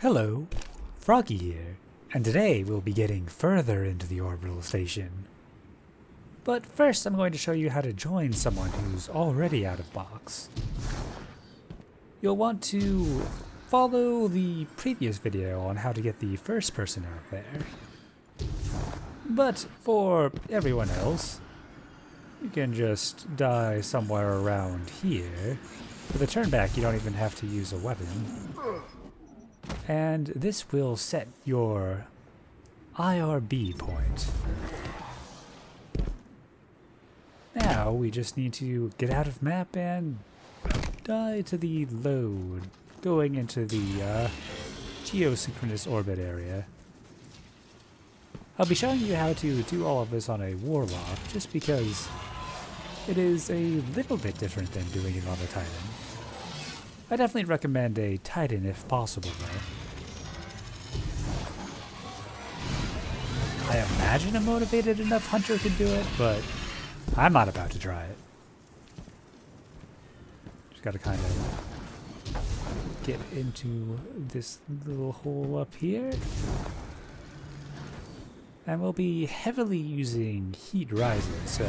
Hello, Froggy here, and today we'll be getting further into the orbital station. But first I'm going to show you how to join someone who's already out of box. You'll want to follow the previous video on how to get the first person out there. But for everyone else, you can just die somewhere around here. With a turn back you don't even have to use a weapon. And this will set your IRB point. Now we just need to get out of map and die to the load going into the geosynchronous orbit area. I'll be showing you how to do all of this on a Warlock just because it is a little bit different than doing it on a Titan. I definitely recommend a Titan if possible though. I imagine a motivated enough hunter could do it, but I'm not about to try it. Just gotta kind of get into this little hole up here. And we'll be heavily using heat rising, so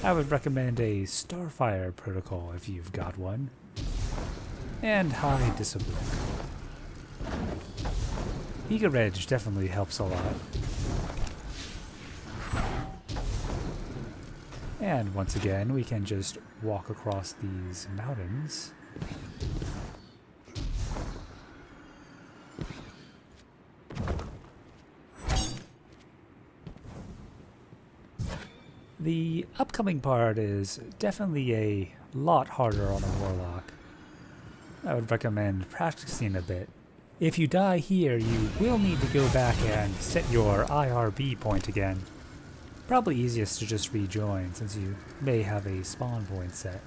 I would recommend a Starfire protocol if you've got one. And high discipline. Eager Edge definitely helps a lot. And once again, we can just walk across these mountains. The upcoming part is definitely a lot harder on a Warlock. I would recommend practicing a bit. If you die here, you will need to go back and set your IRB point again. Probably easiest to just rejoin since you may have a spawn point set.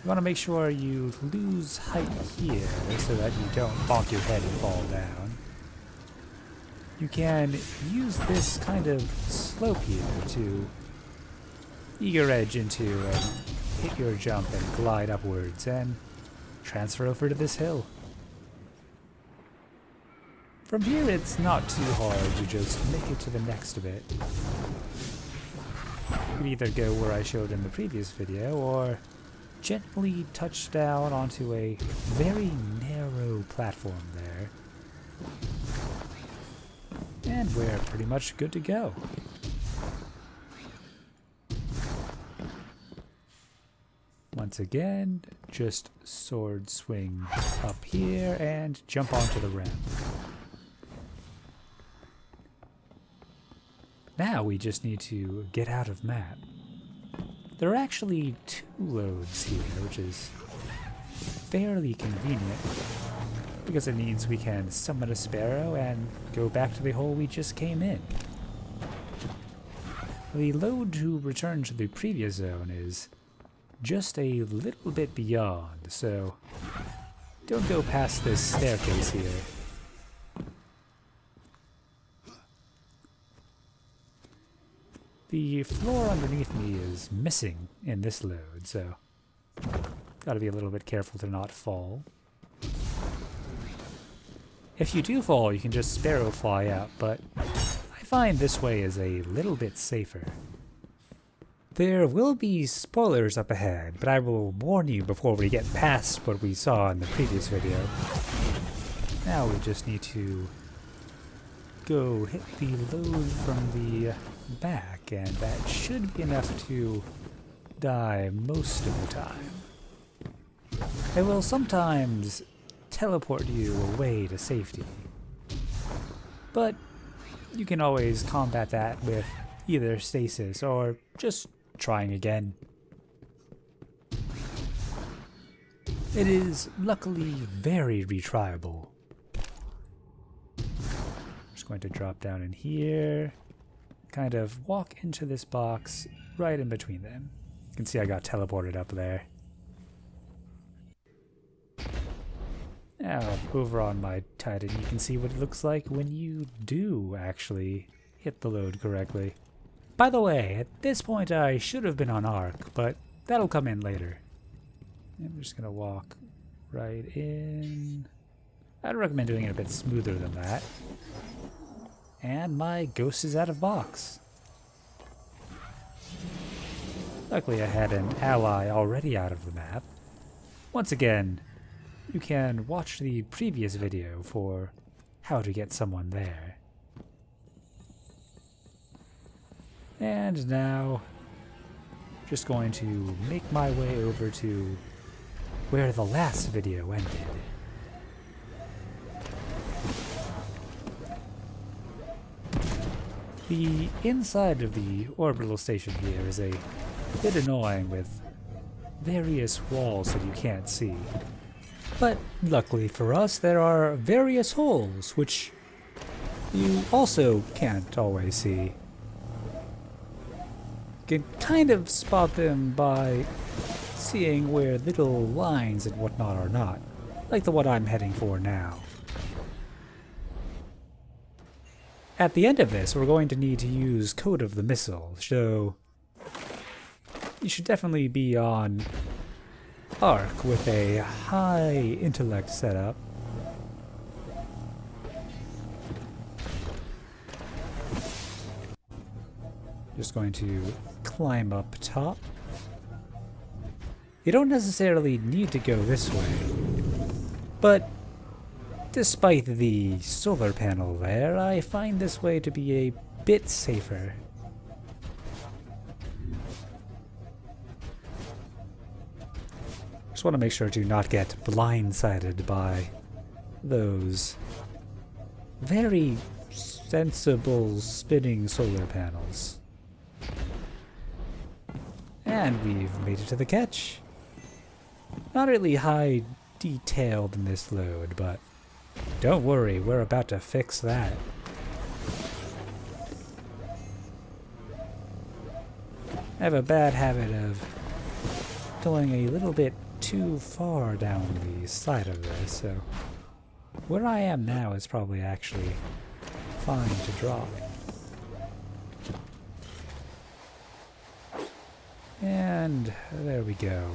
You want to make sure you lose height here so that you don't bonk your head and fall down. You can use this kind of slope here to eager edge into and hit your jump and glide upwards and transfer over to this hill. From here it's not too hard to just make it to the next bit. You can either go where I showed in the previous video or gently touch down onto a very narrow platform there. And we're pretty much good to go. Once again, just sword swing up here and jump onto the ramp. Now we just need to get out of map. There are actually two loads here, which is fairly convenient, because it means we can summon a sparrow and go back to the hole we just came in. The load to return to the previous zone is just a little bit beyond, so don't go past this staircase here. The floor underneath me is missing in this load, so gotta be a little bit careful to not fall. If you do fall, you can just sparrow fly out, but I find this way is a little bit safer. There will be spoilers up ahead, but I will warn you before we get past what we saw in the previous video. Now we just need to go hit the load from the back, and that should be enough to die most of the time. It will sometimes teleport you away to safety, but you can always combat that with either stasis or just trying again. It is luckily very retriable. Just going to drop down in here, kind of walk into this box right in between them. You can see I got teleported up there. Now, over on my Titan, you can see what it looks like when you do actually hit the load correctly. By the way, at this point I should have been on Arc, but that'll come in later. I'm just gonna walk right in. I'd recommend doing it a bit smoother than that. And my ghost is out of box. Luckily I had an ally already out of the map. Once again, you can watch the previous video for how to get someone there. And now, just going to make my way over to where the last video ended. The inside of the orbital station here is a bit annoying with various walls that you can't see. But luckily for us, there are various holes which you also can't always see. You can kind of spot them by seeing where little lines and whatnot are not, like the one I'm heading for now. At the end of this, we're going to need to use Code of the Missile, so you should definitely be on Arc with a high intellect setup. Just going to climb up top. You don't necessarily need to go this way, but despite the solar panel there, I find this way to be a bit safer. Just want to make sure to not get blindsided by those very sensible spinning solar panels. And we've made it to the catch. Not really high detailed in this load, but don't worry, we're about to fix that. I have a bad habit of going a little bit too far down the side of this, so where I am now is probably actually fine to drop. And there we go.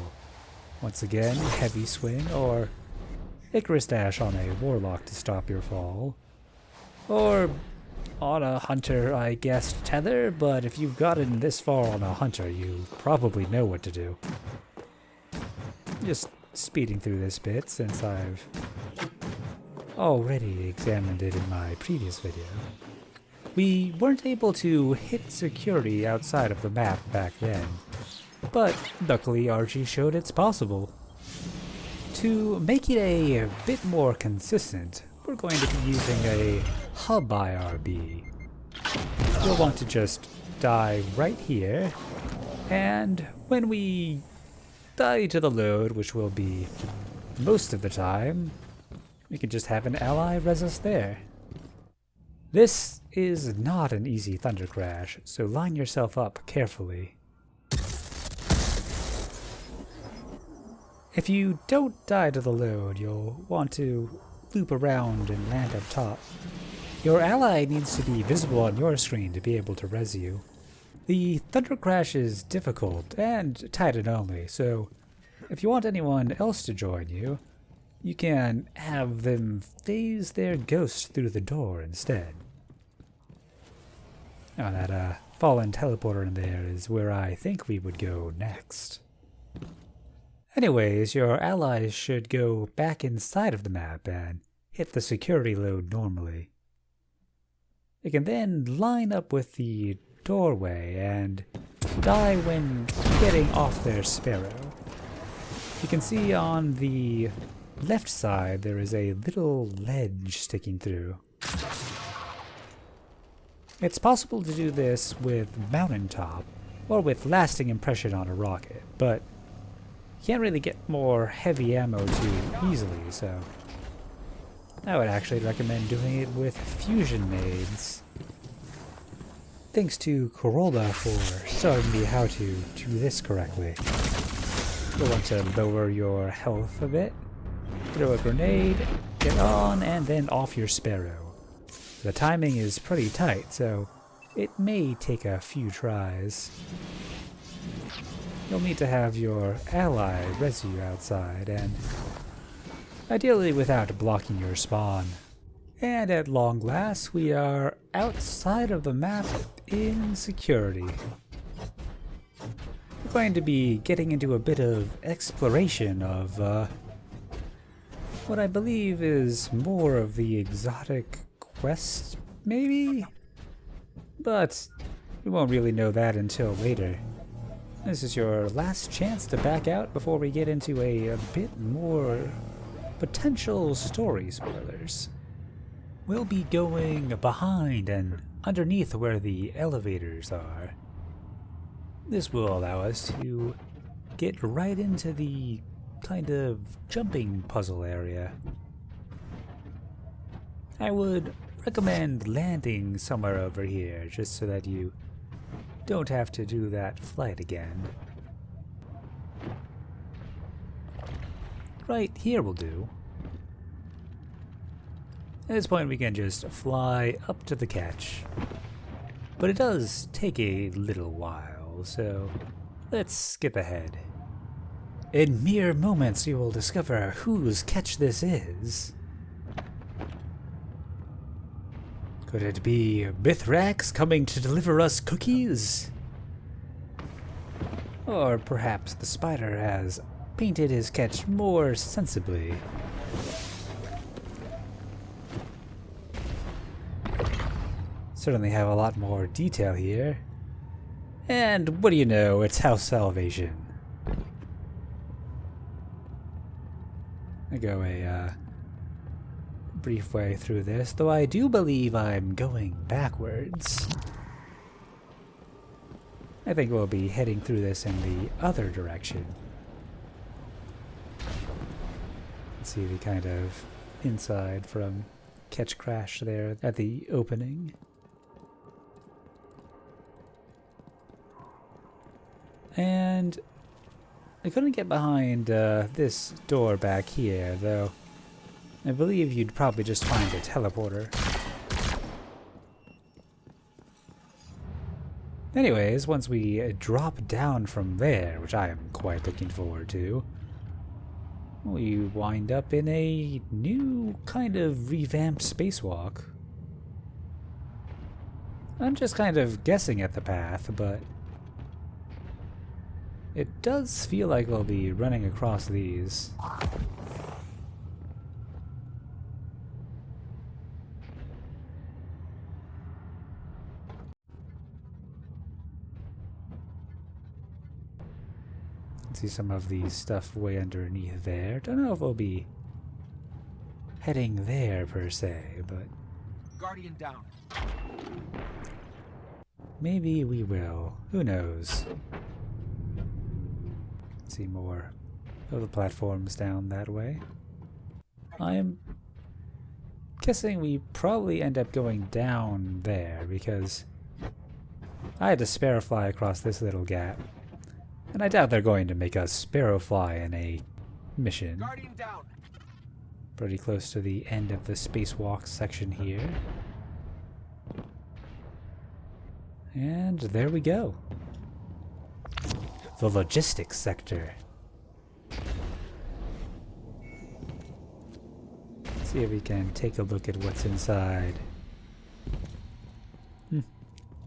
Once again, heavy swing, or Icarus Dash on a Warlock to stop your fall. Or on a Hunter, I guess, tether, but if you've gotten this far on a Hunter, you probably know what to do. Just speeding through this bit since I've already examined it in my previous video. We weren't able to hit security outside of the map back then, but luckily Argieeeeee showed it's possible. To make it a bit more consistent, we're going to be using a Hub IRB. You'll want to just die right here, and when we die to the load, which will be most of the time, we can just have an ally res us there. This is not an easy thundercrash, so line yourself up carefully. If you don't die to the load, you'll want to loop around and land up top. Your ally needs to be visible on your screen to be able to res you. The thundercrash is difficult and Titan only, so if you want anyone else to join you, you can have them phase their ghost through the door instead. Now that fallen teleporter in there is where I think we would go next. Anyways, your allies should go back inside of the map and hit the security load normally. They can then line up with the doorway and die when getting off their Sparrow. You can see on the left side there is a little ledge sticking through. It's possible to do this with Mountaintop or with Lasting Impression on a rocket, but you can't really get more heavy ammo too easily, so I would actually recommend doing it with Fusion Nades. Thanks to Corolla for showing me how to do this correctly. You'll want to lower your health a bit, throw a grenade, get on, and then off your Sparrow. The timing is pretty tight, so it may take a few tries. You'll need to have your ally res you outside, and ideally without blocking your spawn. And at long last, we are outside of the map in security. We're going to be getting into a bit of exploration of what I believe is more of the exotic quest, maybe? But we won't really know that until later. This is your last chance to back out before we get into a bit more potential story spoilers. We'll be going behind and underneath where the elevators are. This will allow us to get right into the kind of jumping puzzle area. I would recommend landing somewhere over here just so that you don't have to do that flight again. Right here will do. At this point we can just fly up to the catch. But it does take a little while, so let's skip ahead. In mere moments you will discover whose catch this is. Could it be Mithrax coming to deliver us cookies? Or perhaps the spider has painted his catch more sensibly. Certainly have a lot more detail here. And what do you know, it's House Salvation. I go a brief way through this, though I do believe I'm going backwards. I think we'll be heading through this in the other direction. Let's see the kind of inside from Catch Crash there at the opening. And I couldn't get behind this door back here, though I believe you'd probably just find a teleporter. Anyways, once we drop down from there, which I am quite looking forward to, we wind up in a new kind of revamped spacewalk. I'm just kind of guessing at the path, but it does feel like we'll be running across these. See some of the stuff way underneath there. Don't know if we'll be heading there per se, but Guardian down. Maybe we will. Who knows? See more of the platforms down that way. I'm guessing we probably end up going down there because I had to sparrow fly across this little gap. And I doubt they're going to make us sparrow fly in a mission. Guardian down. Pretty close to the end of the spacewalk section here. And there we go. The logistics sector. See if we can take a look at what's inside.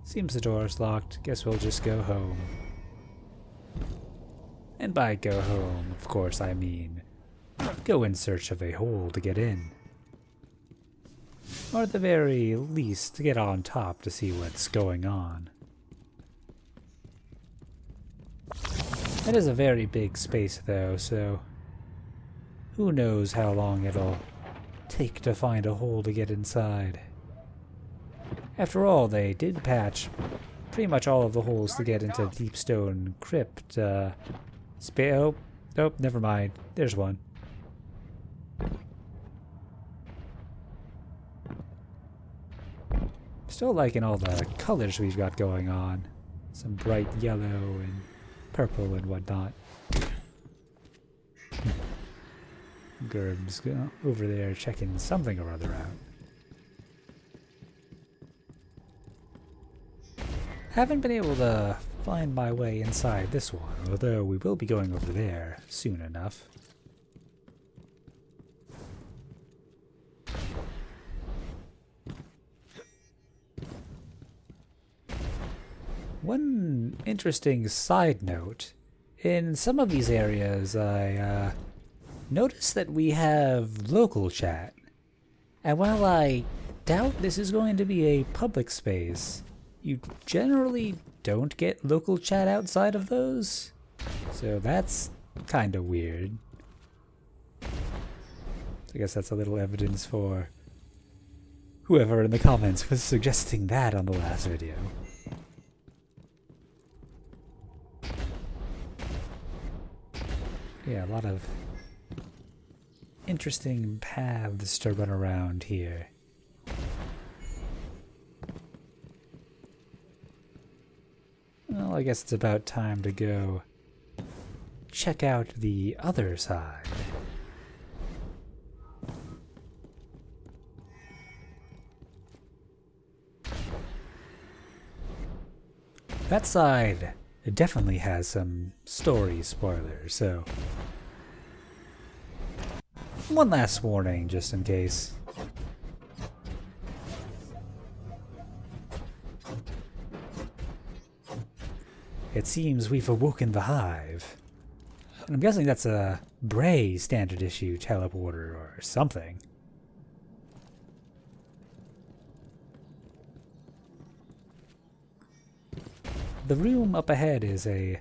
Seems the door's locked. Guess we'll just go home. And by go home, of course, I mean go in search of a hole to get in. Or at the very least, to get on top to see what's going on. It is a very big space though, so who knows how long it'll take to find a hole to get inside. After all, they did patch pretty much all of the holes to get into Deepstone Crypt. Oh, never mind. There's one. Still liking all the colors we've got going on. Some bright yellow and purple and whatnot. Gerb's over there checking something or other out. Haven't been able to find my way inside this one, although we will be going over there soon enough. one interesting side note. In some of these areas, I noticed that we have local chat. And while I doubt this is going to be a public space, you generally don't get local chat outside of those. So that's kind of weird. So I guess that's a little evidence for whoever in the comments was suggesting that on the last video. Yeah, a lot of interesting paths to run around here. Well, I guess it's about time to go check out the other side. That side definitely has some story spoilers, so one last warning just in case. It seems we've awoken the hive. And I'm guessing that's a Bray standard issue teleporter or something. The room up ahead is a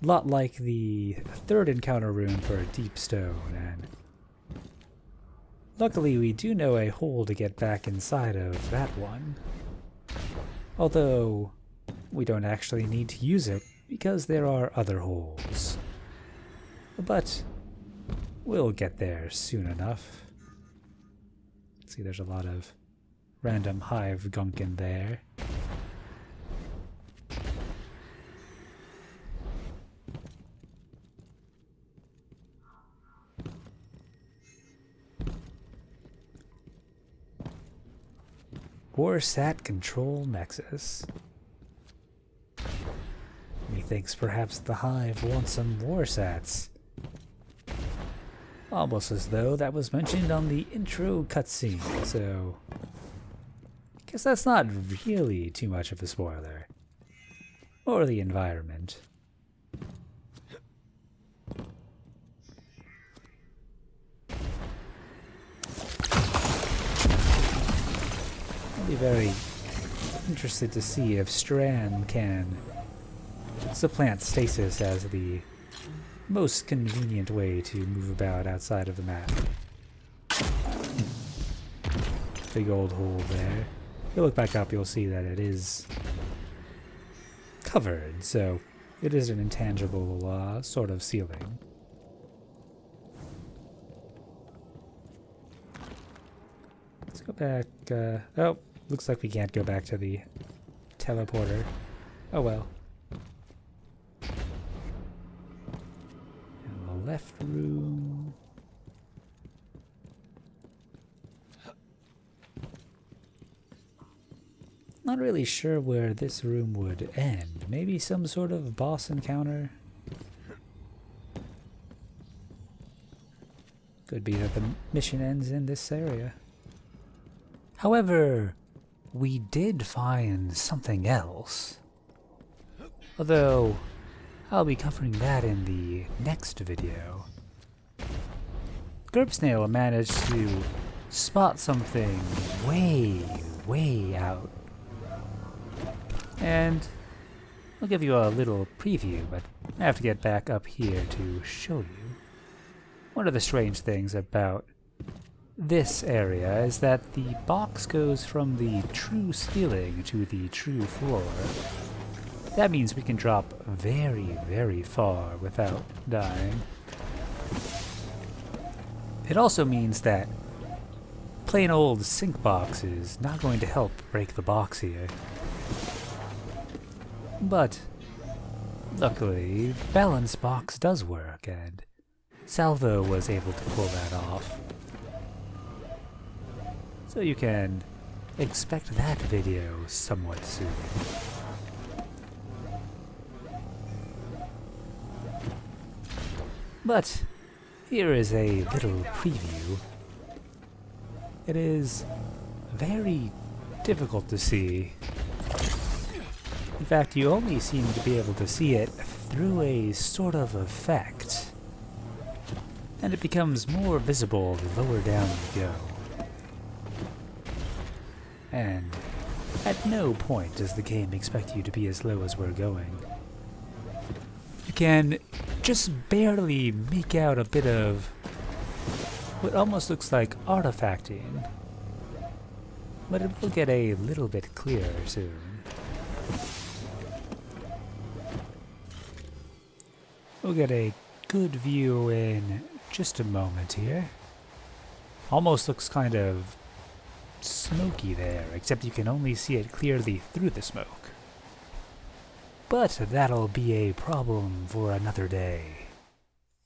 lot like the third encounter room for Deep Stone, and luckily we do know a hole to get back inside of that one. Although we don't actually need to use it because there are other holes. But we'll get there soon enough. See, there's a lot of random hive gunk in there. Warsat Control Nexus. Methinks perhaps the hive wants some Warsats. Almost as though that was mentioned on the intro cutscene, so I guess that's not really too much of a spoiler. Or the environment. I'll be very interested to see if Strand can supplant stasis as the most convenient way to move about outside of the map. Big old hole there. If you look back up, you'll see that it is covered, so it is an intangible sort of ceiling. Let's go back. Oh, looks like we can't go back to the teleporter. Oh well. Left room. Not really sure where this room would end. Maybe some sort of boss encounter? Could be that the mission ends in this area. However, we did find something else. Although I'll be covering that in the next video. Gersnail managed to spot something way out. And I'll give you a little preview, but I have to get back up here to show you. One of the strange things about this area is that the box goes from the true ceiling to the true floor. That means we can drop very far without dying. It also means that plain old sink box is not going to help break the box here. But luckily, balance box does work, and Salvo was able to pull that off. So you can expect that video somewhat soon. But here is a little preview. It is very difficult to see In fact, you only seem to be able to see it through a sort of effect, and it becomes more visible the lower down you go. And at no point does the game expect you to be as low as we're going. You can just barely make out a bit of what almost looks like artifacting, but it will get a little bit clearer soon. We'll get a good view in just a moment here. Almost looks kind of smoky there, except you can only see it clearly through the smoke. But that'll be a problem for another day.